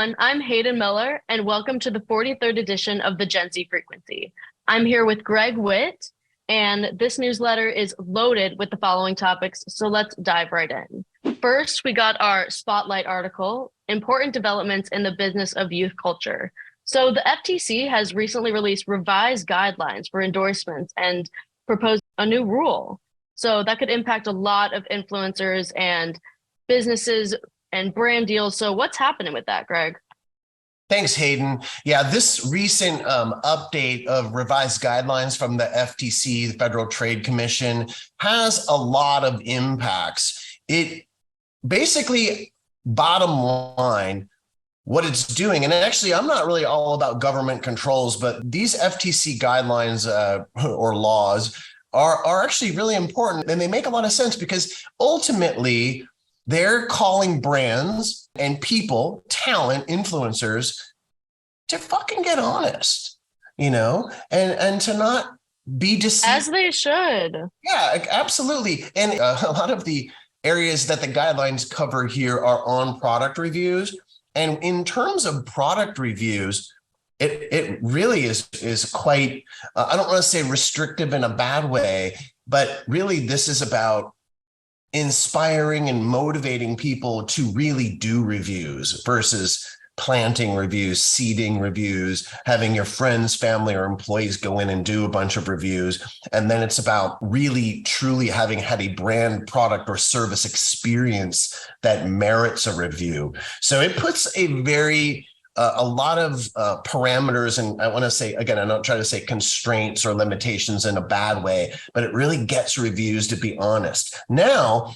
everyone. I'm Hayden Miller, and welcome to the 43rd edition of the Gen Z Frequency. I'm here with Greg Witt, and this newsletter is loaded with the following topics, so let's dive right in. First, we got our spotlight article, Important Developments in the Business of Youth Culture. So the FTC has recently released revised guidelines for endorsements and proposed a new rule. So that could impact a lot of influencers and businesses and brand deals. So what's happening with that, Greg? Thanks, Hayden. Yeah, this recent update of revised guidelines from the FTC, the Federal Trade Commission, has a lot of impacts. It basically, bottom line, what it's doing, and actually I'm not really all about government controls, but these FTC guidelines or laws are actually really important, and they make a lot of sense because ultimately they're calling brands and people, talent, influencers, to fucking get honest, and to not be deceived. As they should. Yeah, absolutely. And a lot of the areas that the guidelines cover here are on product reviews. And in terms of product reviews, it really is quite, I don't want to say restrictive in a bad way, but really this is about inspiring and motivating people to really do reviews versus planting reviews, seeding reviews, having your friends, family, or employees go in and do a bunch of reviews. And then it's about really, truly having had a brand, product, or service experience that merits a review. So it puts a lot of parameters, and I want to say, again, I'm not trying to say constraints or limitations in a bad way, but it really gets reviews, to be honest. Now,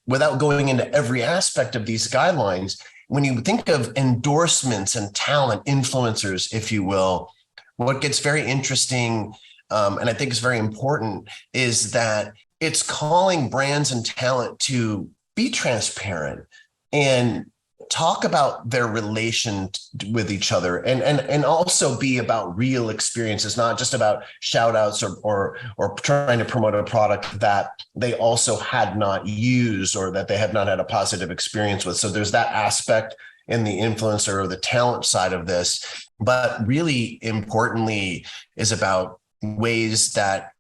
without going into every aspect of these guidelines, when you think of endorsements and talent, influencers, if you will, what gets very interesting, and I think is very important, is that it's calling brands and talent to be transparent and talk about their relation with each other, and also be about real experiences, not just about shout outs or trying to promote a product that they also had not used or that they have not had a positive experience with. So there's that aspect in the influencer or the talent side of this, but really importantly is about ways that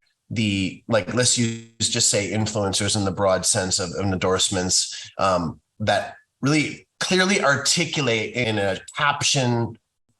let's just say influencers in the broad sense of endorsements, that really clearly articulate in a caption,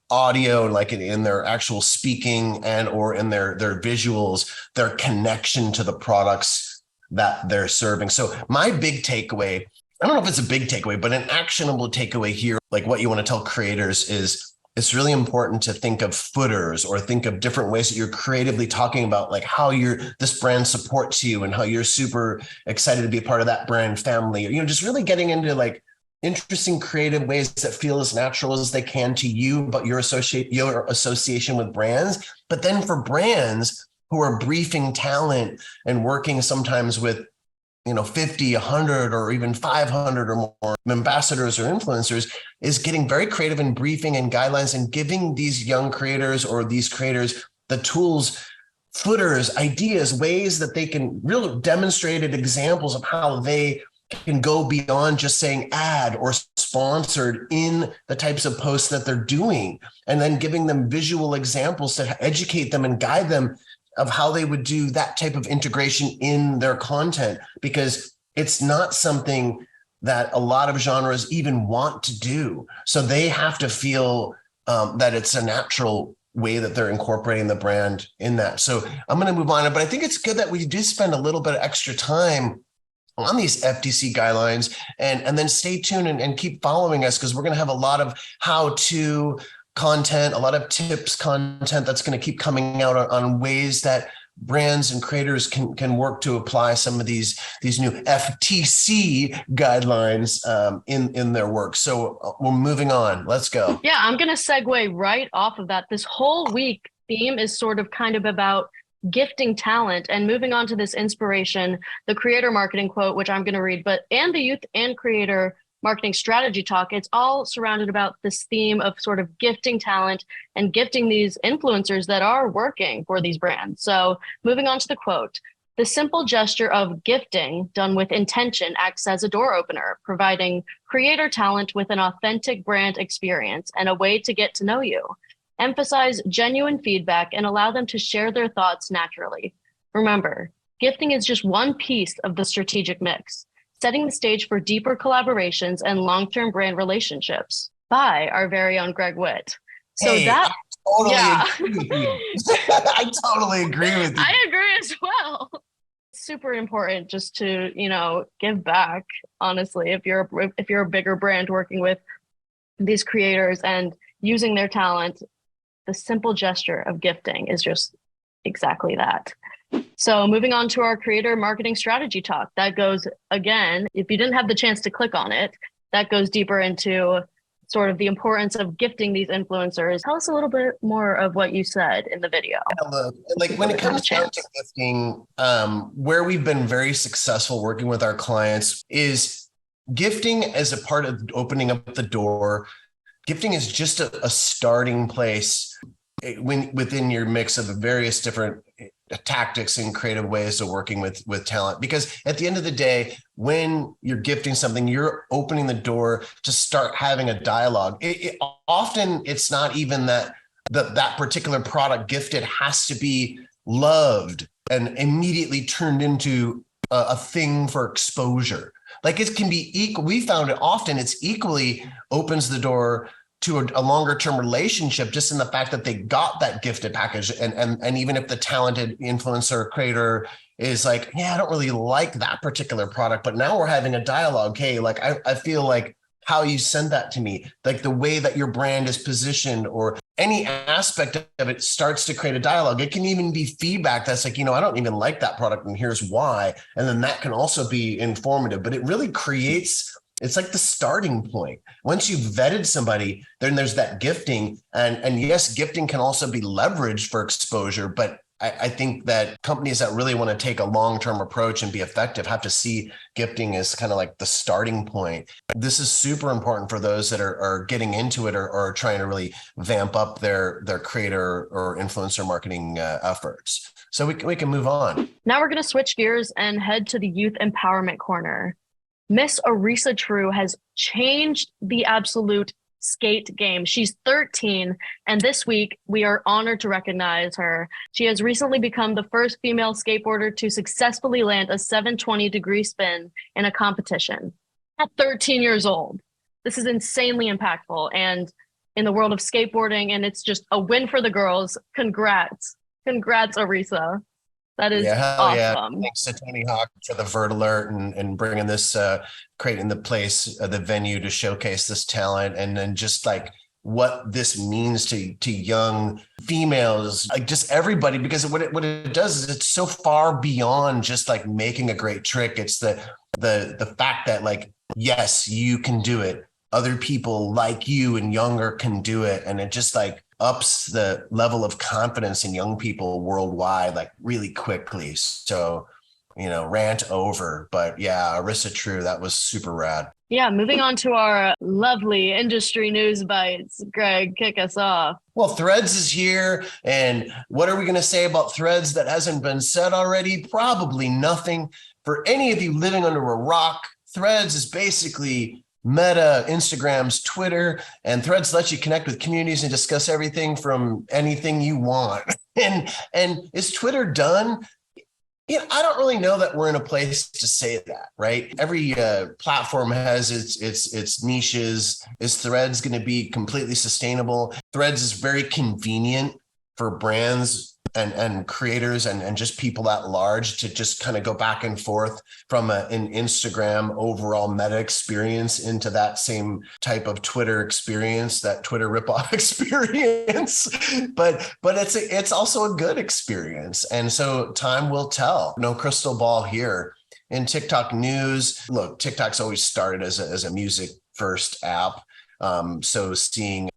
audio, like in their actual speaking and or in their visuals, their connection to the products that they're serving. So my big takeaway, I don't know if it's a big takeaway, but an actionable takeaway here, like what you want to tell creators, is it's really important to think of footers or think of different ways that you're creatively talking about, like how this brand supports you and how you're super excited to be a part of that brand family. Just really getting into like interesting creative ways that feel as natural as they can to you, but your association with brands. But then for brands who are briefing talent and working sometimes with 50, 100, or even 500 or more ambassadors or influencers, is getting very creative in briefing and guidelines and giving these young creators or these creators the tools, footers, ideas, ways that they can really demonstrated examples of how they can go beyond just saying ad or sponsored in the types of posts that they're doing, and then giving them visual examples to educate them and guide them of how they would do that type of integration in their content, because it's not something that a lot of genres even want to do. So they have to feel that it's a natural way that they're incorporating the brand in that. So I'm going to move on, but I think it's good that we do spend a little bit of extra time on these FTC guidelines, and then stay tuned and keep following us, because we're going to have a lot of how-to content, a lot of tips content that's going to keep coming out on ways that brands and creators can work to apply some of these new FTC guidelines in their work. So we're moving on. Let's go. Yeah, I'm going to segue right off of that. This whole week theme is sort of kind of about gifting talent, and moving on to this inspiration, the creator marketing quote, which I'm going to read, and the youth and creator marketing strategy talk. It's all surrounded about this theme of sort of gifting talent and gifting these influencers that are working for these brands. So moving on to the quote, The simple gesture of gifting done with intention acts as a door opener, providing creator talent with an authentic brand experience and a way to get to know you. Emphasize genuine feedback and allow them to share their thoughts naturally. Remember, gifting is just one piece of the strategic mix, setting the stage for deeper collaborations and long-term brand relationships by our very own Greg Witt. So Hey, that, I totally agree with you. I totally agree with you. I agree as well. Super important just to, give back, honestly, if you're a bigger brand working with these creators and using their talent, the simple gesture of gifting is just exactly that. So moving on to our creator marketing strategy talk, that goes, again, if you didn't have the chance to click on it, that goes deeper into sort of the importance of gifting these influencers. Tell us a little bit more of what you said in the video. Like when it comes down to gifting, where we've been very successful working with our clients is gifting as a part of opening up the door. Gifting is just a starting place within your mix of various different tactics and creative ways of working with talent. Because at the end of the day, when you're gifting something, you're opening the door to start having a dialogue. Often it's not even that particular product gifted has to be loved and immediately turned into a thing for exposure. Like it can be equal. We found it often it's equally opens the door to a longer term relationship, just in the fact that they got that gifted package. And even if the talented influencer or creator is like, yeah, I don't really like that particular product, but now we're having a dialogue. Hey, like, I feel like how you send that to me, like the way that your brand is positioned or any aspect of it starts to create a dialogue. It can even be feedback that's like, I don't even like that product and here's why. And then that can also be informative, but it really creates, it's like the starting point. Once you've vetted somebody, then there's that gifting. And yes, gifting can also be leveraged for exposure, but I think that companies that really want to take a long-term approach and be effective have to see gifting as kind of like the starting point. This is super important for those that are getting into it or trying to really vamp up their creator or influencer marketing efforts. So we can move on. Now we're going to switch gears and head to the youth empowerment corner. Miss Arisa Trew has changed the absolute skate game. She's 13, and this week we are honored to recognize her. She has recently become the first female skateboarder to successfully land a 720-degree spin in a competition at 13 years old. This is insanely impactful, and in the world of skateboarding, and it's just a win for the girls. Congrats, Arisa. That is awesome. Yeah. Thanks to Tony Hawk for the Vert Alert and bringing this, creating the place, the venue to showcase this talent. And then just like what this means to young females, like just everybody, because what it does is it's so far beyond just like making a great trick. It's the fact that like, yes, you can do it. Other people like you and younger can do it. And it just like ups the level of confidence in young people worldwide, like really quickly. So, rant over, but yeah, Arisa Trew, that was super rad. Yeah. Moving on to our lovely industry news bites. Greg, kick us off. Well, Threads is here. And what are we going to say about Threads that hasn't been said already? Probably nothing. For any of you living under a rock, Threads is basically Meta, Instagram's Twitter, and Threads lets you connect with communities and discuss everything from anything you want. And is Twitter done? I don't really know that we're in a place to say that, right? Every platform has its niches. Is Threads going to be completely sustainable? Threads is very convenient for brands and creators and just people at large to just kind of go back and forth from an Instagram overall meta experience into that same type of Twitter experience, that Twitter ripoff experience. But it's also a good experience. And so time will tell. No crystal ball here. In TikTok news, look, TikTok's always started as a music first app. So seeing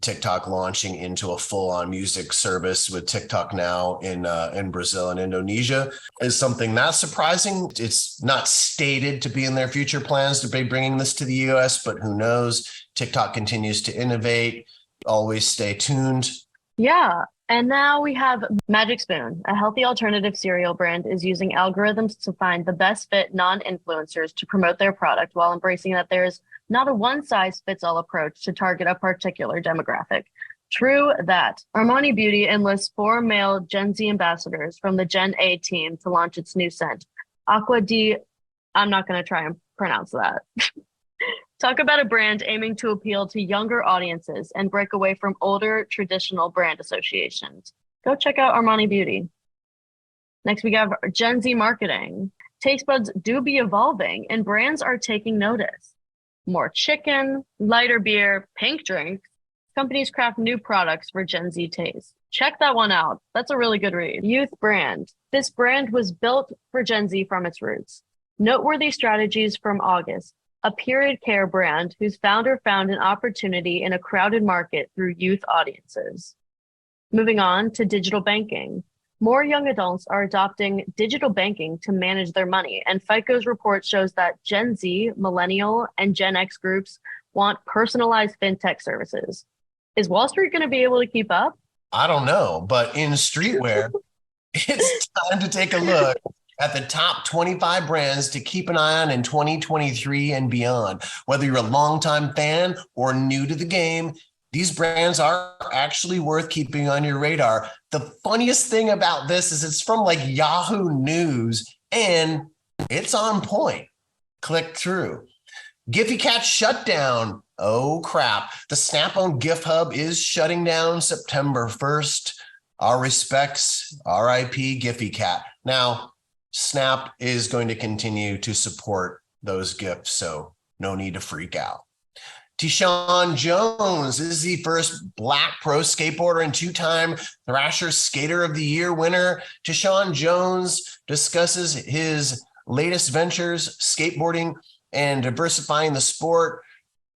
TikTok launching into a full-on music service with TikTok now in Brazil and Indonesia is something not surprising. It's not stated to be in their future plans to be bringing this to the US, but who knows? TikTok continues to innovate. Always stay tuned. Yeah. And now we have Magic Spoon, a healthy alternative cereal brand, is using algorithms to find the best fit non-influencers to promote their product while embracing that there is not a one-size-fits-all approach to target a particular demographic. True that. Armani Beauty enlists 4 male Gen Z ambassadors from the Gen A team to launch its new scent, Aqua di... I'm not going to try and pronounce that. Talk about a brand aiming to appeal to younger audiences and break away from older traditional brand associations. Go check out Armani Beauty. Next, we have Gen Z marketing. Taste buds do be evolving and brands are taking notice. More chicken, lighter beer, pink drinks. Companies craft new products for Gen Z taste. Check that one out. That's a really good read. Youth brand. This brand was built for Gen Z from its roots. Noteworthy strategies from August. A period care brand whose founder found an opportunity in a crowded market through youth audiences. Moving on to digital banking. More young adults are adopting digital banking to manage their money, and FICO's report shows that Gen Z, Millennial, and Gen X groups want personalized fintech services. Is Wall Street going to be able to keep up? I don't know, but in streetwear, it's time to take a look at the top 25 brands to keep an eye on in 2023 and beyond. Whether you're a longtime fan or new to the game, these brands are actually worth keeping on your radar. The funniest thing about this is it's from like Yahoo News and it's on point. Click through. Gfycat shutdown. Oh crap. The Snap-owned GIF hub is shutting down September 1st. Our respects, RIP Gfycat. Now, Snap is going to continue to support those GIFs, so no need to freak out. Tyshawn Jones is the first Black pro skateboarder and 2-time Thrasher Skater of the Year winner. Tyshawn Jones discusses his latest ventures, skateboarding and diversifying the sport.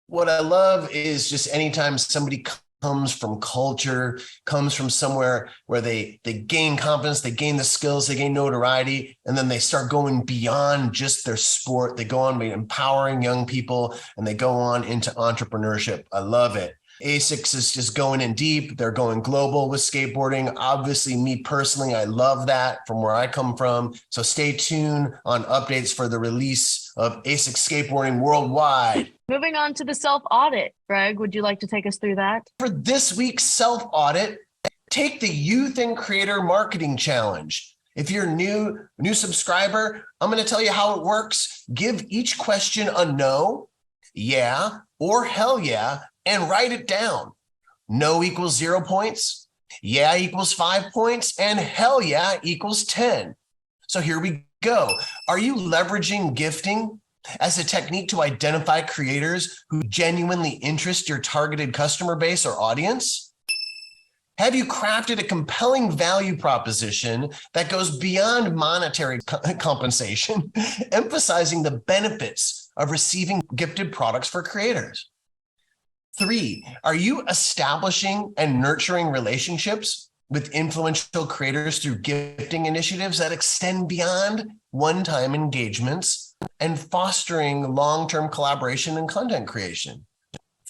What I love is just anytime somebody comes from culture, comes from somewhere where they gain confidence, they gain the skills, they gain notoriety, and then they start going beyond just their sport. They go on empowering young people, and they go on into entrepreneurship. I love it. ASICS is just going in deep. They're going global with skateboarding. Obviously, me personally, I love that from where I come from. So stay tuned on updates for the release of ASICS Skateboarding worldwide. Moving on to the self-audit. Greg, would you like to take us through that? For this week's self-audit, take the Youth and Creator Marketing Challenge. If you're a new subscriber, I'm going to tell you how it works. Give each question a no, yeah, or hell yeah, and write it down. No equals 0 points, yeah equals 5 points, and hell yeah equals 10. So here we go. Are you leveraging gifting as a technique to identify creators who genuinely interest your targeted customer base or audience? Have you crafted a compelling value proposition that goes beyond monetary compensation, emphasizing the benefits of receiving gifted products for creators? 3, are you establishing and nurturing relationships with influential creators through gifting initiatives that extend beyond one-time engagements and fostering long-term collaboration and content creation?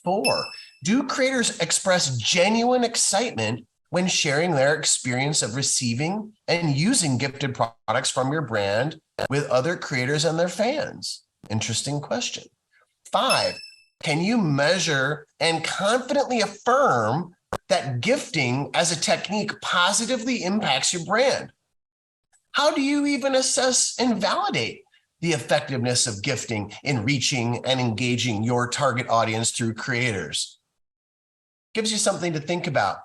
4, do creators express genuine excitement when sharing their experience of receiving and using gifted products from your brand with other creators and their fans? Interesting question. 5, can you measure and confidently affirm that gifting as a technique positively impacts your brand? How do you even assess and validate the effectiveness of gifting in reaching and engaging your target audience through creators? Gives you something to think about.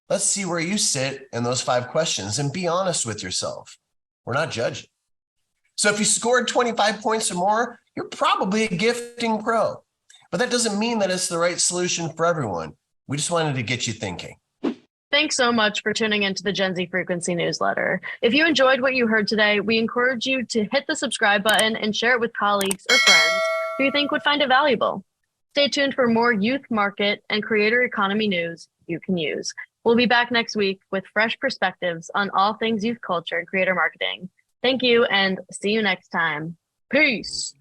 Let's see where you sit in those 5 questions and be honest with yourself. We're not judging. So if you scored 25 points or more, you're probably a gifting pro. But that doesn't mean that it's the right solution for everyone. We just wanted to get you thinking. Thanks so much for tuning into the Gen Z Frequency newsletter. If you enjoyed what you heard today, we encourage you to hit the subscribe button and share it with colleagues or friends who you think would find it valuable. Stay tuned for more youth market and creator economy news you can use. We'll be back next week with fresh perspectives on all things youth culture and creator marketing. Thank you and see you next time. Peace.